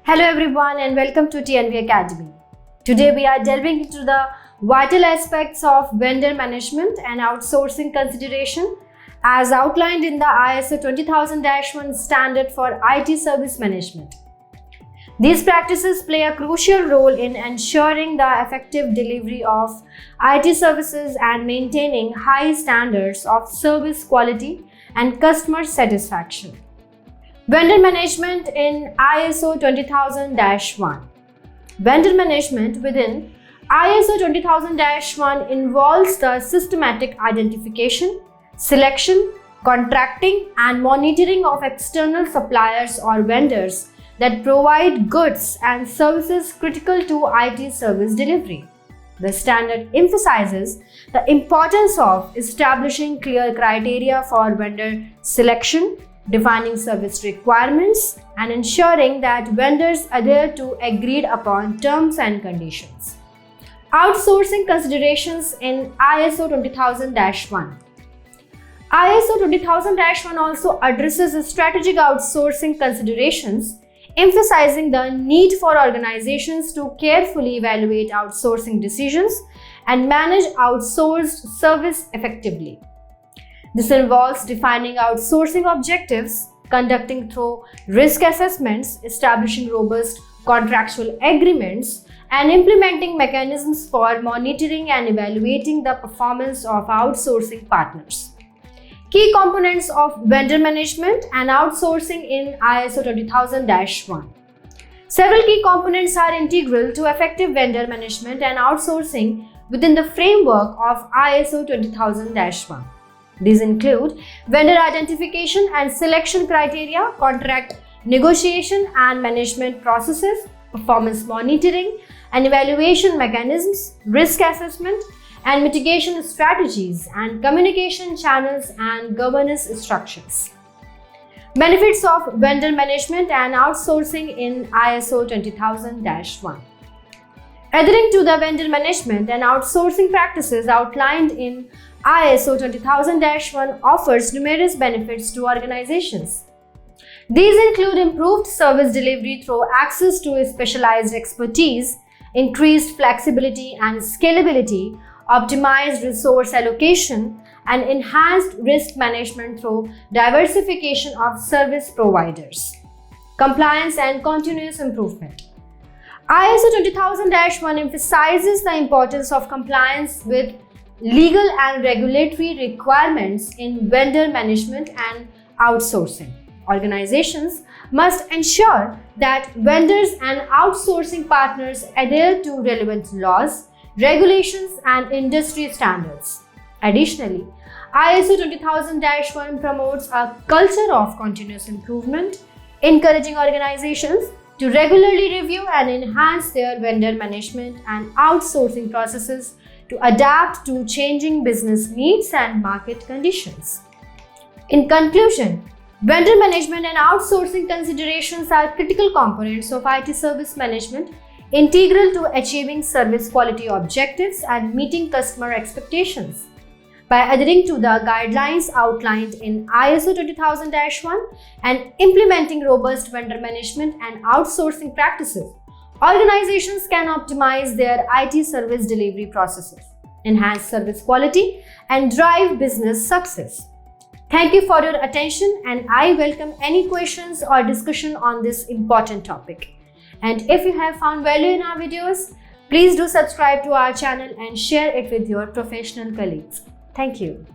Hello everyone and welcome to TNV Academy. Today we are delving into the vital aspects of vendor management and outsourcing consideration as outlined in the ISO 20001 standard for IT service management. These practices play a crucial role in ensuring the effective delivery of IT services and maintaining high standards of service quality and customer satisfaction. Vendor management in ISO 20001. Vendor management within ISO 20001 involves the systematic identification, selection, contracting, and monitoring of external suppliers or vendors that provide goods and services critical to IT service delivery. The standard emphasizes the importance of establishing clear criteria for vendor selection, defining service requirements, and ensuring that vendors adhere to agreed upon terms and conditions. Outsourcing considerations in ISO 20001. ISO 20001 also addresses strategic outsourcing considerations, emphasizing the need for organizations to carefully evaluate outsourcing decisions and manage outsourced service effectively. This involves defining outsourcing objectives, conducting thorough risk assessments, establishing robust contractual agreements, and implementing mechanisms for monitoring and evaluating the performance of outsourcing partners. Key components of vendor management and outsourcing in ISO 20001. Several key components are integral to effective vendor management and outsourcing within the framework of ISO 20001. These include vendor identification and selection criteria, contract negotiation and management processes, performance monitoring and evaluation mechanisms, risk assessment and mitigation strategies, and communication channels and governance structures. Benefits of vendor management and outsourcing in ISO 20001. Adhering to the vendor management and outsourcing practices outlined in ISO 20001 offers numerous benefits to organizations. These include improved service delivery through access to specialized expertise, increased flexibility and scalability, optimized resource allocation, and enhanced risk management through diversification of service providers. Compliance and continuous improvement. ISO 20001 emphasizes the importance of compliance with legal and regulatory requirements in vendor management and outsourcing. Organizations must ensure that vendors and outsourcing partners adhere to relevant laws, regulations, and industry standards. Additionally, ISO 20001 promotes a culture of continuous improvement, encouraging organizations to regularly review and enhance their vendor management and outsourcing processes to adapt to changing business needs and market conditions. In conclusion, vendor management and outsourcing considerations are critical components of IT service management, integral to achieving service quality objectives and meeting customer expectations. By adhering to the guidelines outlined in ISO 20001 and implementing robust vendor management and outsourcing practices, organizations can optimize their IT service delivery processes, enhance service quality, and drive business success. Thank you for your attention, and I welcome any questions or discussion on this important topic. And if you have found value in our videos, please do subscribe to our channel and share it with your professional colleagues. Thank you.